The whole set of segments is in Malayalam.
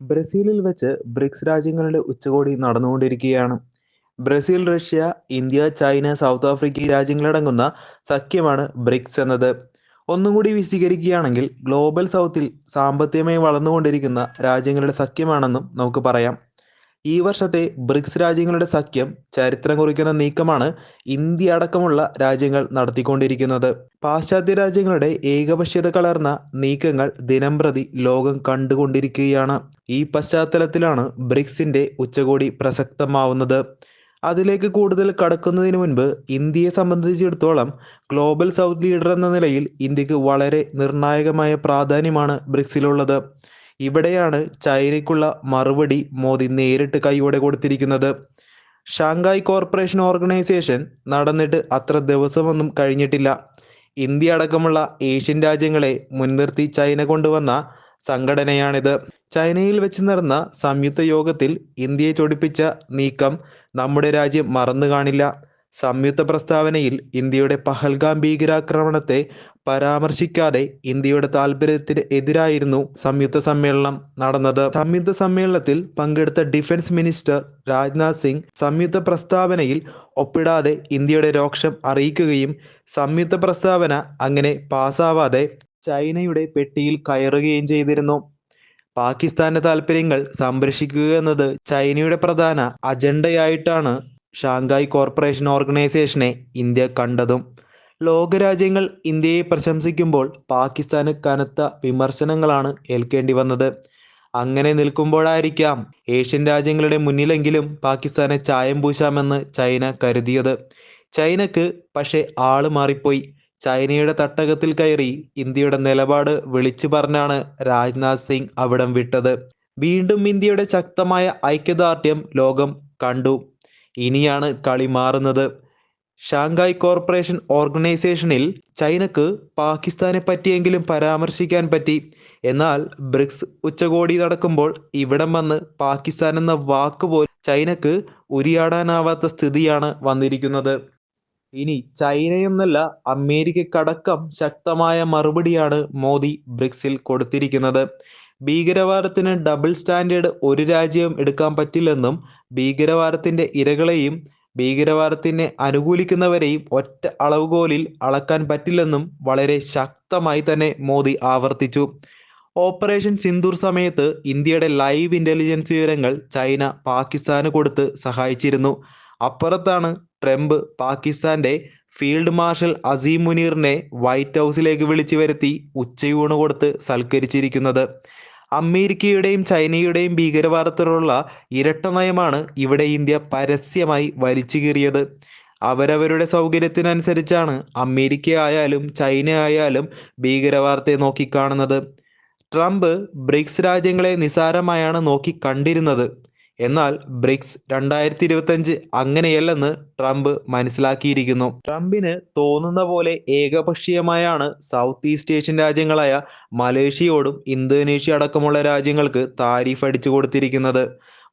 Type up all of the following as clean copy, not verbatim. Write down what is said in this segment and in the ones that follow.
ബ്രസീലിൽ വെച്ച് ബ്രിക്സ് രാജ്യങ്ങളുടെ ഉച്ചകോടി നടന്നുകൊണ്ടിരിക്കുകയാണ്. Brazil, Russia, India, China, south Africa ഈ രാജ്യങ്ങളടങ്ങുന്ന സഖ്യമാണ് ബ്രിക്സ് എന്നത്. ഒന്നും കൂടി വിശദീകരിക്കുകയാണെങ്കിൽ ഗ്ലോബൽ സൗത്തിൽ സാമ്പത്തികമായി വളർന്നുകൊണ്ടിരിക്കുന്ന രാജ്യങ്ങളുടെ സഖ്യമാണെന്നും നമുക്ക് പറയാം. ഈ വർഷത്തെ ബ്രിക്സ് രാജ്യങ്ങളുടെ സഖ്യം ചരിത്രം കുറിക്കുന്ന നീക്കമാണ് ഇന്ത്യ അടക്കമുള്ള രാജ്യങ്ങൾ നടത്തിക്കൊണ്ടിരിക്കുന്നത്. പാശ്ചാത്യ രാജ്യങ്ങളുടെ ഏകപക്ഷീയത കലർന്ന നീക്കങ്ങൾ ദിനംപ്രതി ലോകം കണ്ടുകൊണ്ടിരിക്കുകയാണ്. ഈ പശ്ചാത്തലത്തിലാണ് ബ്രിക്സിന്റെ ഉച്ചകോടി പ്രസക്തമാവുന്നത്. അതിലേക്ക് കൂടുതൽ കടക്കുന്നതിന് മുൻപ് ഇന്ത്യയെ സംബന്ധിച്ചിടത്തോളം ഗ്ലോബൽ സൗത്ത് ലീഡർ എന്ന നിലയിൽ ഇന്ത്യക്ക് വളരെ നിർണായകമായ പ്രാധാന്യമാണ് ബ്രിക്സിലുള്ളത്. ഇവിടെയാണ് ചൈനയ്ക്കുള്ള മറുപടി മോദി നേരിട്ട് കൈയോടെ കൊടുത്തിരിക്കുന്നത്. ഷാങ്ഹായ് കോർപ്പറേഷൻ ഓർഗനൈസേഷൻ നടന്നിട്ട് അത്ര ദിവസമൊന്നും കഴിഞ്ഞിട്ടില്ല. ഇന്ത്യ അടക്കമുള്ള ഏഷ്യൻ രാജ്യങ്ങളെ മുൻനിർത്തി ചൈന കൊണ്ടുവന്ന സംഘടനയാണിത്. ചൈനയിൽ വെച്ച് നടന്ന സംയുക്ത യോഗത്തിൽ ഇന്ത്യയെ ചൊടിപ്പിച്ച നീക്കം നമ്മുടെ രാജ്യം മറന്നു കാണില്ല. സംയുക്ത പ്രസ്താവനയിൽ ഇന്ത്യയുടെ പഹൽഗാം ഭീകരാക്രമണത്തെ പരാമർശിക്കാതെ ഇന്ത്യയുടെ താൽപര്യത്തിന് എതിരായിരുന്നു സംയുക്ത സമ്മേളനം നടന്നത്. സംയുക്ത സമ്മേളനത്തിൽ പങ്കെടുത്ത ഡിഫൻസ് മിനിസ്റ്റർ രാജ്നാഥ് സിംഗ് സംയുക്ത പ്രസ്താവനയിൽ ഒപ്പിടാതെ ഇന്ത്യയുടെ രോക്ഷം അറിയിക്കുകയും സംയുക്ത പ്രസ്താവന അങ്ങനെ പാസ്സാവാതെ ചൈനയുടെ പെട്ടിയിൽ കയറുകയും ചെയ്തിരുന്നു. പാകിസ്ഥാന്റെ താൽപ്പര്യങ്ങൾ സംരക്ഷിക്കുക എന്നത് ചൈനയുടെ പ്രധാന അജണ്ടയായിട്ടാണ് ഷാങ്ഹായ് കോർപ്പറേഷൻ ഓർഗനൈസേഷനെ ഇന്ത്യ കണ്ടതും. ലോകരാജ്യങ്ങൾ ഇന്ത്യയെ പ്രശംസിക്കുമ്പോൾ പാകിസ്ഥാന് കനത്ത വിമർശനങ്ങളാണ് ഏൽക്കേണ്ടി വന്നത്. അങ്ങനെ നിൽക്കുമ്പോഴായിരിക്കാം ഏഷ്യൻ രാജ്യങ്ങളുടെ മുന്നിലെങ്കിലും പാകിസ്ഥാനെ ചായം പൂശാമെന്ന് ചൈന കരുതിയത്. ചൈനക്ക് പക്ഷേ ആള് മാറിപ്പോയി. ചൈനയുടെ തട്ടകത്തിൽ കയറി ഇന്ത്യയുടെ നിലപാട് വിളിച്ചു പറഞ്ഞാണ് രാജ്നാഥ് സിംഗ് അവിടം വിട്ടത്. വീണ്ടും ഇന്ത്യയുടെ ശക്തമായ ഐക്യദാർഢ്യം ലോകം കണ്ടു. ഇനിയാണ് കളി മാറുന്നത്. ഷാങ്ഹായ് കോർപ്പറേഷൻ ഓർഗനൈസേഷനിൽ ചൈനക്ക് പാകിസ്ഥാനെ പറ്റിയെങ്കിലും പരാമർശിക്കാൻ പറ്റി. എന്നാൽ ബ്രിക്സ് ഉച്ചകോടി നടക്കുമ്പോൾ ഇവിടം വന്ന് പാകിസ്ഥാൻ എന്ന വാക്കുപോലും ചൈനക്ക് ഉരിയാടാനാവാത്ത സ്ഥിതിയാണ് വന്നിരിക്കുന്നത്. ഇനി ചൈനയെന്നല്ല, അമേരിക്കക്കടക്കം ശക്തമായ മറുപടിയാണ് മോദി ബ്രിക്സിൽ കൊടുത്തിരിക്കുന്നത്. ഭീകരവാദത്തിന് ഡബിൾ സ്റ്റാൻഡേർഡ് ഒരു രാജ്യവും എടുക്കാൻ പറ്റില്ലെന്നും ഭീകരവാദത്തിന്റെ ഇരകളെയും ഭീകരവാദത്തിനെ അനുകൂലിക്കുന്നവരെയും ഒറ്റ അളവുകോലിൽ അളക്കാൻ പറ്റില്ലെന്നും വളരെ ശക്തമായി തന്നെ മോദി ആവർത്തിച്ചു. ഓപ്പറേഷൻ സിന്ദൂർ സമയത്ത് ഇന്ത്യയുടെ ലൈവ് ഇന്റലിജൻസ് വിവരങ്ങൾ ചൈന പാകിസ്ഥാന് കൊടുത്ത് സഹായിച്ചിരുന്നു. അപ്പുറത്താണ് ട്രംപ് പാകിസ്ഥാന്റെ ഫീൽഡ് മാർഷൽ അസീം മുനീറിനെ വൈറ്റ് ഹൗസിലേക്ക് വിളിച്ചു വരുത്തി ഉച്ചയൂണ് കൊടുത്ത് സൽക്കരിച്ചിരിക്കുന്നത്. അമേരിക്കയുടെയും ചൈനയുടെയും ഭീകരവാദത്തിലുള്ള ഇരട്ട നയമാണ് ഇവിടെ ഇന്ത്യ പരസ്യമായി വലിച്ചു കീറിയത്. അവരവരുടെ സൗകര്യത്തിനനുസരിച്ചാണ് അമേരിക്ക ആയാലും ചൈന ആയാലും ഭീകരവാദത്തെ നോക്കിക്കാണുന്നത്. ട്രംപ് ബ്രിക്സ് രാജ്യങ്ങളെ നിസാരമായാണ് നോക്കിക്കണ്ടിരുന്നത്. എന്നാൽ ബ്രിക്സ് 2025 അങ്ങനെയല്ലെന്ന് ട്രംപ് മനസ്സിലാക്കിയിരിക്കുന്നു. ട്രംപിന് തോന്നുന്ന പോലെ ഏകപക്ഷീയമായാണ് സൗത്ത് ഈസ്റ്റ് ഏഷ്യൻ രാജ്യങ്ങളായ മലേഷ്യയോടും ഇന്തോനേഷ്യ അടക്കമുള്ള രാജ്യങ്ങൾക്ക് താരിഫ് അടിച്ചു കൊടുത്തിരിക്കുന്നത്.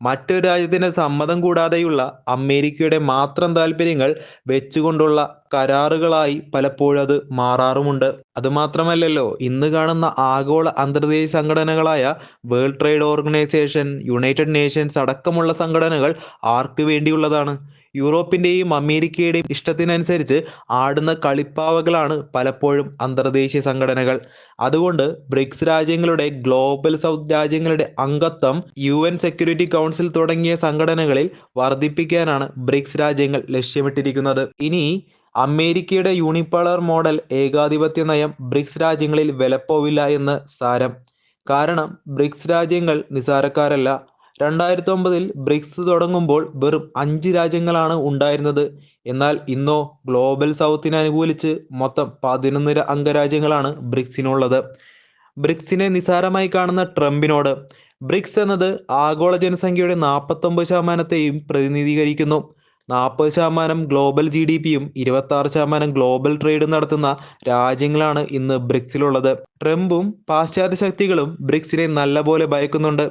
മറ്റൊരു രാജ്യത്തിന് സമ്മതം കൂടാതെയുള്ള അമേരിക്കയുടെ മാത്രം താല്പര്യങ്ങൾ വെച്ചുകൊണ്ടുള്ള കരാറുകളായി പലപ്പോഴും അത് മാറാറുമുണ്ട്. അതുമാത്രമല്ലല്ലോ, ഇന്ന് കാണുന്ന ആഗോള അന്തർദേശീയ സംഘടനകളായ world trade organisation, united nations അടക്കമുള്ള സംഘടനകൾ ആർക്ക് വേണ്ടിയുള്ളതാണ്? യൂറോപ്പിന്റെയും അമേരിക്കയുടെയും ഇഷ്ടത്തിനനുസരിച്ച് ആടുന്ന കളിപ്പാവകളാണ് പലപ്പോഴും അന്തർദേശീയ സംഘടനകൾ. അതുകൊണ്ട് ബ്രിക്സ് രാജ്യങ്ങളുടെ ഗ്ലോബൽ സൗത്ത് രാജ്യങ്ങളുടെ അംഗത്വം UN സെക്യൂരിറ്റി കൗൺസിൽ തുടങ്ങിയ സംഘടനകളിൽ വർദ്ധിപ്പിക്കാനാണ് ബ്രിക്സ് രാജ്യങ്ങൾ ലക്ഷ്യമിട്ടിരിക്കുന്നത്. ഇനി അമേരിക്കയുടെ യൂണിപോളർ മോഡൽ ഏകാധിപത്യ നയം ബ്രിക്സ് രാജ്യങ്ങളിൽ വിലപ്പോവില്ല എന്ന് സാരം. കാരണം ബ്രിക്സ് രാജ്യങ്ങൾ നിസാരക്കാരല്ല. 2009 ബ്രിക്സ് തുടങ്ങുമ്പോൾ വെറും 5 രാജ്യങ്ങളാണ് ഉണ്ടായിരുന്നത്. എന്നാൽ ഇന്നോ ഗ്ലോബൽ സൗത്തിനെ അനുകൂലിച്ച് മൊത്തം 11 അംഗരാജ്യങ്ങളാണ് ബ്രിക്സിനുള്ളത്. ബ്രിക്സിനെ നിസാരമായി കാണുന്ന ട്രംപിനോട് ബ്രിക്സ് എന്നത് ആഗോള ജനസംഖ്യയുടെ 49%യും പ്രതിനിധീകരിക്കുന്നു. 40% ഗ്ലോബൽ GDPയും 26% ഗ്ലോബൽ ട്രേഡും നടത്തുന്ന രാജ്യങ്ങളാണ് ഇന്ന് ബ്രിക്സിലുള്ളത്. ട്രംപും പാശ്ചാത്യ ശക്തികളും ബ്രിക്സിനെ നല്ലപോലെ ഭയക്കുന്നുണ്ട്.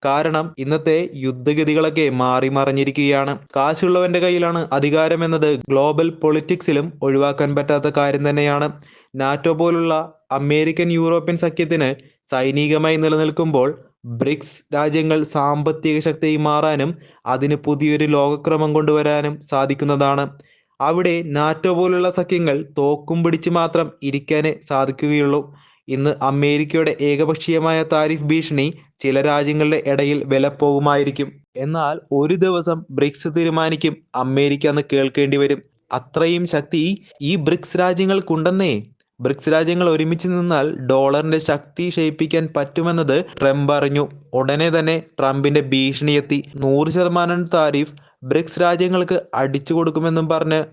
കാരണം ഇന്നത്തെ യുദ്ധഗതികളൊക്കെ മാറി മറിഞ്ഞിരിക്കുകയാണ്. കാശുള്ളവന്റെ കയ്യിലാണ് അധികാരം എന്നത് ഗ്ലോബൽ പൊളിറ്റിക്സിലും ഒഴിവാക്കാൻ പറ്റാത്ത കാര്യം തന്നെയാണ്. നാറ്റോ പോലുള്ള അമേരിക്കൻ യൂറോപ്യൻ സഖ്യത്തിന് സൈനികമായി നിലനിൽക്കുമ്പോൾ ബ്രിക്സ് രാജ്യങ്ങൾ സാമ്പത്തിക ശക്തിയായി മാറാനും അതിന് പുതിയൊരു ലോകക്രമം കൊണ്ടുവരാനും സാധിക്കുന്നതാണ്. അവിടെ നാറ്റോ പോലുള്ള സഖ്യങ്ങൾ തോക്കും പിടിച്ച് മാത്രം ഇരിക്കാനേ സാധിക്കുകയുള്ളൂ. ഇന്ന് അമേരിക്കയുടെ ഏകപക്ഷീയമായ താരിഫ് ഭീഷണി ചില രാജ്യങ്ങളുടെ ഇടയിൽ വിലപ്പോകുമായിരിക്കും. എന്നാൽ ഒരു ദിവസം ബ്രിക്സ് തീരുമാനിക്കും അമേരിക്ക എന്ന് കേൾക്കേണ്ടി വരും. അത്രയും ശക്തി ഈ ബ്രിക്സ് രാജ്യങ്ങൾക്കുണ്ടെന്നേ. ബ്രിക്സ് രാജ്യങ്ങൾ ഒരുമിച്ച് നിന്നാൽ ഡോളറിന്റെ ശക്തി ക്ഷയിപ്പിക്കാൻ പറ്റുമെന്നത് ട്രംപ് അറിഞ്ഞു. ഉടനെ തന്നെ ട്രംപിന്റെ ഭീഷണി എത്തി. 100% താരിഫ് ബ്രിക്സ് രാജ്യങ്ങൾക്ക് അടിച്ചു കൊടുക്കുമെന്നും പറഞ്ഞ്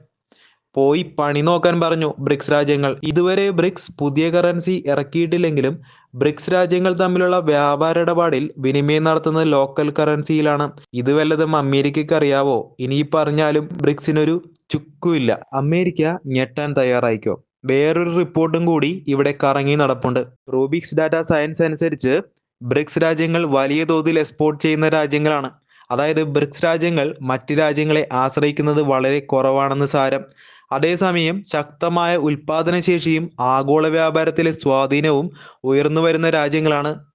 പോയി പണി നോക്കാൻ പറഞ്ഞു ബ്രിക്സ് രാജ്യങ്ങൾ. ഇതുവരെ ബ്രിക്സ് പുതിയ കറൻസി ഇറക്കിയിട്ടില്ലെങ്കിലും ബ്രിക്സ് രാജ്യങ്ങൾ തമ്മിലുള്ള വ്യാപാര ഇടപാടിൽ വിനിമയം നടത്തുന്നത് ലോക്കൽ കറൻസിയിലാണ്. ഇത് വല്ലതും അമേരിക്കയ്ക്ക് അറിയാവോ? ഇനി പറഞ്ഞാലും ബ്രിക്സിനൊരു ചുക്കുമില്ല. അമേരിക്ക ഞെട്ടാൻ തയ്യാറായിക്കോ. വേറൊരു റിപ്പോർട്ടും കൂടി ഇവിടെ കറങ്ങി നടപ്പുണ്ട്. റൂബിക്സ് ഡാറ്റ സയൻസ് അനുസരിച്ച് ബ്രിക്സ് രാജ്യങ്ങൾ വലിയ തോതിൽ എക്സ്പോർട്ട് ചെയ്യുന്ന രാജ്യങ്ങളാണ്. അതായത് ബ്രിക്സ് രാജ്യങ്ങൾ മറ്റ് രാജ്യങ്ങളെ ആശ്രയിക്കുന്നത് വളരെ കുറവാണെന്ന് സാരം. അതേസമയം ശക്തമായ ഉൽപാദനശേഷിയും ആഗോള വ്യാപാരത്തിലെ സ്വാധീനവും ഉയർന്നു വരുന്ന രാജ്യങ്ങളാണ്.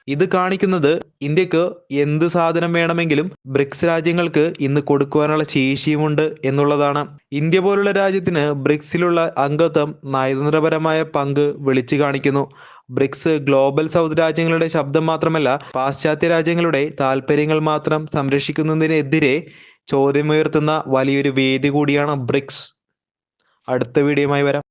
ഇത് കാണിക്കുന്നത് ഇന്ത്യക്ക് എന്ത് സാധനം വേണമെങ്കിലും ബ്രിക്സ് രാജ്യങ്ങൾക്ക് ഇന്ന് കൊടുക്കുവാനുള്ള ശേഷിയുമുണ്ട് എന്നുള്ളതാണ്. ഇന്ത്യ പോലുള്ള രാജ്യത്തിന് ബ്രിക്സിലുള്ള അംഗത്വം നയതന്ത്രപരമായ പങ്ക് വിളിച്ചു കാണിക്കുന്നു. ബ്രിക്സ് ഗ്ലോബൽ സൗത്ത് രാജ്യങ്ങളുടെ ശബ്ദം മാത്രമല്ല, പാശ്ചാത്യ രാജ്യങ്ങളുടെ താല്പര്യങ്ങൾ മാത്രം സംരക്ഷിക്കുന്നതിനെതിരെ ചോദ്യമുയർത്തുന്ന വലിയൊരു വേദി കൂടിയാണ് ബ്രിക്സ്. അടുത്ത വീഡിയോയുമായി വരാം.